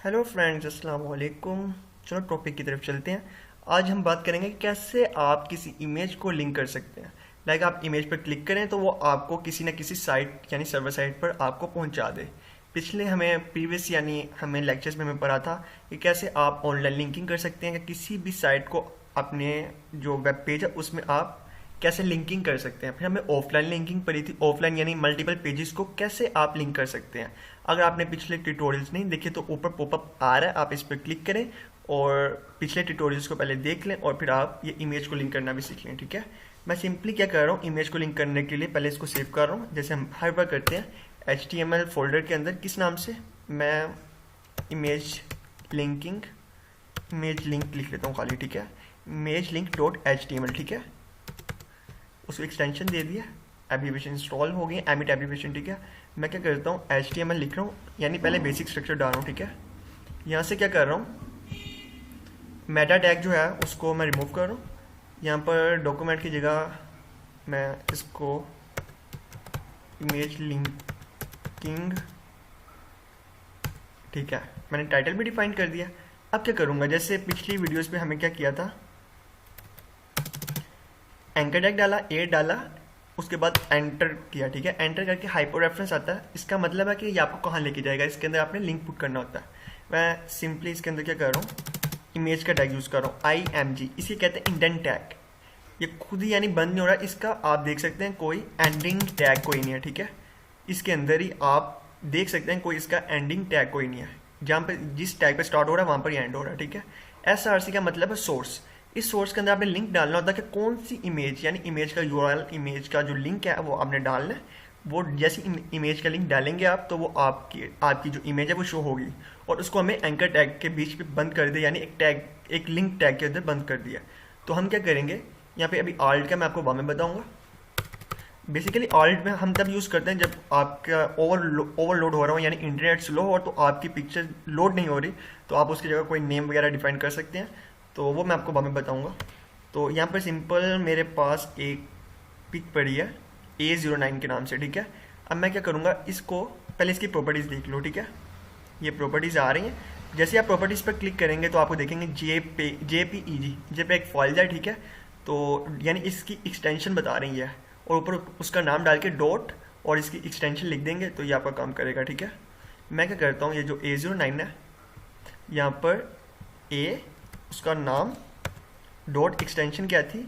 Hello friends, अस्सलाम वालेकुम। चलो टॉपिक की तरफ चलते हैं। आज हम बात करेंगे कि कैसे आप किसी इमेज को लिंक कर सकते हैं। आप इमेज पर क्लिक करें तो वो आपको किसी न किसी साइट यानी सर्वर साइट पर आपको पहुंचा दे। पिछले हमें प्रीवियस यानी हमें लेक्चर्स में हमें पढ़ा था कि कैसे आप ऑनलाइन लिंकिंग कर सकते हैं कि किसी भी साइट को अपने जो वेब पेज है उसमें आप कैसे लिंकिंग कर सकते हैं। फिर हमें ऑफलाइन लिंकिंग पड़ी थी, ऑफलाइन यानी मल्टीपल पेजेस को कैसे आप लिंक कर सकते हैं। अगर आपने पिछले ट्यूटोरियल्स नहीं देखे तो ऊपर पॉपअप आ रहा है, आप इस पर क्लिक करें और पिछले ट्यूटोरियल्स को पहले देख लें और फिर आप ये इमेज को लिंक करना भी सीख लें। ठीक है, मैं सिंपली क्या कर रहा हूँ, इमेज को लिंक करने के लिए पहले इसको सेव कर रहा हूँ जैसे हम हर बार करते हैं। HTML फोल्डर के अंदर किस नाम से, मैं इमेज लिंकिंग इमेज लिंक लिख लेता हूँ खाली। ठीक है, इमेज लिंक .html। ठीक है, उसको एक्सटेंशन दे दिया, एप्लीकेशन इंस्टॉल हो गई, एमिट एप्लीकेशन। ठीक है, मैं क्या करता हूँ HTML लिख रहा हूँ यानी पहले बेसिक स्ट्रक्चर डाल रहा हूँ। ठीक है, यहाँ से क्या कर रहा हूँ, मेटा टैग जो है उसको मैं रिमूव कर रहा हूँ। यहाँ पर डॉक्यूमेंट की जगह मैं इसको इमेज लिंकिंग, ठीक है, मैंने टाइटल भी डिफाइन कर दिया। अब क्या करूँगा, जैसे पिछली वीडियोस में हमें क्या किया था, एंकर टैग डाला, ए डाला, उसके बाद एंटर किया। ठीक है, एंटर करके हाइपर रेफरेंस आता है, इसका मतलब है कि ये आपको कहाँ लेके जाएगा, इसके अंदर आपने लिंक पुट करना होता है। मैं सिंपली इसके अंदर क्या कर रहा हूँ, इमेज का टैग यूज़ कर रहा हूँ IMG, इसे कहते हैं इंडेंट टैग। ये खुद ही यानी बंद नहीं हो रहा, इसका आप देख सकते हैं कोई एंडिंग टैग कोई नहीं है। ठीक है, इसके अंदर ही आप देख सकते हैं कोई इसका एंडिंग टैग कोई नहीं है, जहाँ पर जिस टैग पे स्टार्ट हो रहा है वहाँ पर ही एंड हो रहा है। ठीक है, SRC का मतलब है सोर्स। इस सोर्स के अंदर आपने लिंक डालना होता है कि कौन सी इमेज यानी इमेज का URL, इमेज का जो लिंक है वो आपने डालना है। वो जैसी इमेज का लिंक डालेंगे आप तो वो आपकी जो इमेज है वो शो होगी, और उसको हमें एंकर टैग के बीच में बंद कर दिया, यानी एक लिंक टैग के अंदर बंद कर दिया। तो हम क्या करेंगे, यहाँ पे अभी ऑल्ट का मैं आपको बाद में बताऊँगा। बेसिकली ऑल्ट में हम तब यूज़ करते हैं जब आपका ओवरलोड हो रहा हो, यानी इंटरनेट स्लो हो तो आपकी पिक्चर लोड नहीं हो रही, तो आप उसकी जगह कोई नेम वगैरह डिफाइन कर सकते हैं, तो वो मैं आपको बाद में बताऊंगा। तो यहाँ पर सिंपल मेरे पास एक पिक पड़ी है A09 के नाम से। ठीक है, अब मैं क्या करूँगा, इसको पहले इसकी प्रॉपर्टीज़ देख लो। ठीक है, ये प्रॉपर्टीज़ आ रही हैं, जैसे आप प्रॉपर्टीज़ पर क्लिक करेंगे तो आपको देखेंगे JPEG एक फाइल है। ठीक है, तो यानी इसकी एक्सटेंशन बता रही है, और ऊपर उसका नाम डाल के डॉट और इसकी एक्सटेंशन लिख देंगे तो ये आपका काम करेगा। ठीक है, मैं क्या करता हूँ, ये जो A09 है यहाँ पर उसका नाम डॉट एक्सटेंशन क्या थी,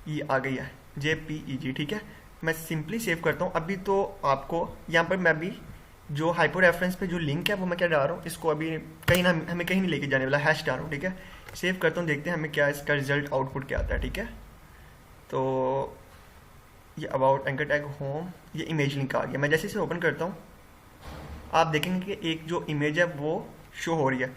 ये आ गई है JPEG। ठीक है, मैं सिंपली सेव करता हूँ। अभी तो आपको यहाँ पर मैं भी जो हाइपर रेफरेंस पे जो लिंक है वो मैं क्या डाल रहा हूँ, इसको अभी कहीं ना हमें कहीं नहीं लेके जाने वाला, हैश डाल रहा हूँ। ठीक है, सेव करता हूँ, देखते हैं हमें क्या इसका रिजल्ट आउटपुट क्या आता है। ठीक है, तो ये अबाउट एंकर टैग होम, ये इमेज लिंक आ गया। मैं जैसे इसे ओपन करता हूँ आप देखेंगे कि एक जो इमेज है वो शो हो रही है।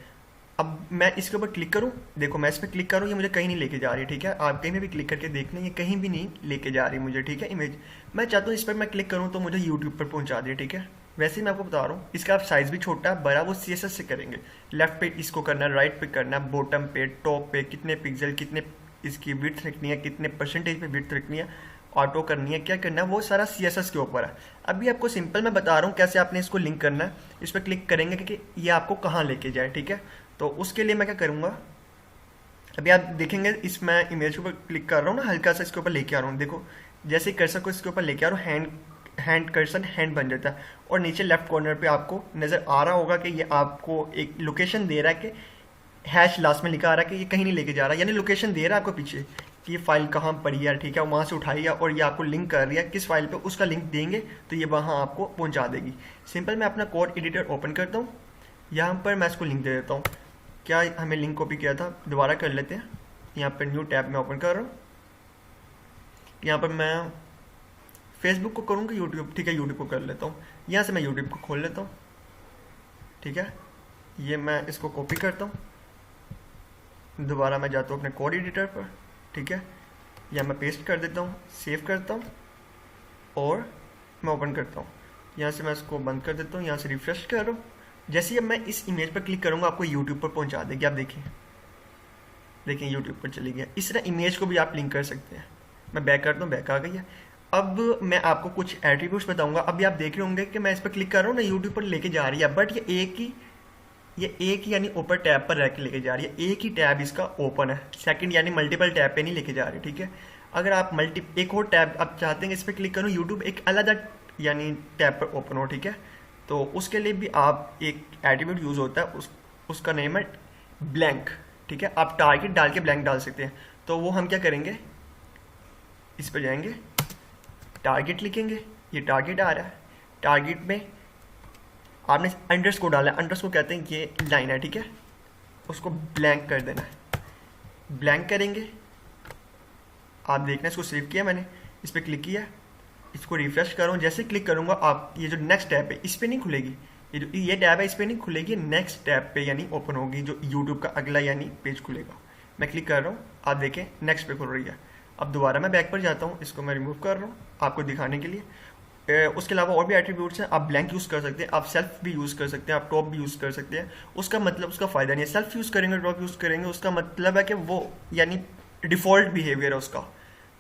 अब मैं इसके ऊपर क्लिक करूं, देखो मैं इस पर क्लिक करूं, ये मुझे कहीं नहीं लेके जा रही। ठीक है, आप कहीं भी क्लिक करके देख लें, ये कहीं भी नहीं लेके जा रही मुझे। ठीक है, इमेज मैं चाहता हूँ इस पर मैं क्लिक करूं तो मुझे यूट्यूब पर पहुंचा दे। ठीक है, वैसे ही मैं आपको बता रहा हूँ, इसका साइज भी छोटा है, बड़ा वो CSS से करेंगे। लेफ्ट पे इसको करना है, राइट पे करना है, बॉटम पे, टॉप पे, कितने पिक्सल, कितने इसकी विड्थ रखनी है, कितने परसेंटेज पे विड्थ रखनी है, ऑटो करनी है, क्या करना है, वो सारा CSS के ऊपर है। अभी आपको सिंपल मैं बता रहा हूँ कैसे आपने इसको लिंक करना है। इस पर क्लिक करेंगे कि ये आपको कहाँ लेके जाए। ठीक है, तो उसके लिए मैं क्या करूँगा, अभी आप देखेंगे इस मैं इमेज के ऊपर क्लिक कर रहा हूँ ना, हल्का सा इसके ऊपर लेके आ रहा हूँ। देखो जैसे ही कर्सर को इसके ऊपर लेके आ रहा हूँ, हैंड कर्सर हैंड बन जाता है, और नीचे लेफ्ट कॉर्नर पे आपको नज़र आ रहा होगा कि ये आपको एक लोकेशन दे रहा है कि हैश लास्ट में लिखा आ रहा है कि ये कहीं नहीं लेके जा रहा, यानी लोकेशन दे रहा है आपको पीछे कि ये फाइल कहाँ पड़ी है। ठीक है, वहाँ से उठाई है और ये आपको लिंक कर रही है किस फाइल पे, उसका लिंक देंगे तो ये वहाँ आपको पहुँचा देगी। सिंपल मैं अपना कोड एडिटर ओपन करता हूँ, यहाँ पर मैं इसको लिंक दे देता हूँ। क्या हमें लिंक कॉपी किया था, दोबारा कर लेते हैं। यहाँ पर न्यू टैब में ओपन कर रहा हूँ, यहाँ पर मैं फेसबुक को करूँगा यूट्यूब। ठीक है, यूट्यूब को कर लेता हूँ, यहाँ से मैं यूट्यूब को खोल लेता हूँ। ठीक है, ये मैं इसको कॉपी करता हूँ, दोबारा मैं जाता हूँ अपने कोड एडिटर पर। ठीक है, या मैं पेस्ट कर देता हूँ, सेव करता हूँ और मैं ओपन करता हूँ। यहाँ से मैं इसको बंद कर देता हूँ, यहाँ से रिफ्रेश कर रहा हूँ। जैसे ही अब मैं इस इमेज पर क्लिक करूँगा आपको यूट्यूब पर पहुँचा देगी। आप देखिए यूट्यूब पर चली गया। इस तरह इमेज को भी आप लिंक कर सकते हैं। मैं बैक करता हूँ, बैक आ गई है। अब मैं आपको कुछ एट्रीब्यूट्स बताऊंगा। अभी आप देख रहे होंगे कि मैं इस पर क्लिक कर रहा हूँ ना, यूट्यूब पर लेके जा रही है, बट ये एक ही ये एक ही यानी ऊपर टैब पर रख के लेके जा रही है, एक ही टैब इसका ओपन है, सेकंड यानी मल्टीपल टैब पे नहीं लेके जा रही, ठीक है। अगर आप एक और टैब आप चाहते हैं इस पर क्लिक करूँ, यूट्यूब एक अलग यानी टैब पर ओपन हो, ठीक है, तो उसके लिए भी आप एक एट्रीब्यूट यूज़ होता है, उसका नेम है ब्लैंक, ठीक है। आप टारगेट डाल के ब्लैंक डाल सकते हैं। तो वो हम क्या करेंगे, इस पर जाएंगे, टारगेट लिखेंगे, ये टारगेट आ रहा है, टारगेट में आपने अंडरस्कोर डाला है, अंडरस्कोर कहते हैं ये लाइन है, ठीक है, उसको ब्लैंक कर देना है, ब्लैंक करेंगे। आप देखना इसको सेव किया मैंने, इस पर क्लिक किया, इसको रिफ्रेश करूँ, जैसे क्लिक करूँगा आप ये जो नेक्स्ट टैब है इस पर नहीं खुलेगी, ये जो ये टैब है इस पर नहीं खुलेगी, नेक्स्ट टैब पे यानी ओपन होगी, जो यूट्यूब का अगला यानी पेज खुलेगा। मैं क्लिक कर रहा हूँ, आप देखें नेक्स्ट पे खुल रही है। अब दोबारा मैं बैक पर जाता हूँ, इसको मैं रिमूव कर रहा हूँ आपको दिखाने के लिए। उसके अलावा और भी एट्रीब्यूट्स हैं, आप ब्लैंक यूज़ कर सकते हैं, आप सेल्फ भी यूज़ कर सकते हैं, आप टॉप भी यूज़ कर सकते हैं। उसका मतलब उसका फ़ायदा नहीं है, सेल्फ यूज़ करेंगे टॉप यूज़ करेंगे उसका मतलब है कि वो यानी डिफ़ॉल्ट बिहेवियर है उसका,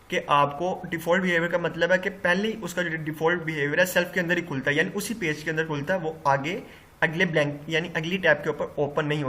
कि आपको डिफ़ॉल्ट बिहेवियर का मतलब है कि पहले ही उसका जो डिफ़ॉल्ट बिहेवियर है सेल्फ के अंदर ही खुलता है, यानी उसी पेज के अंदर खुलता है, वो आगे अगले ब्लैंक यानी अगली टैब के ऊपर ओपन नहीं होता।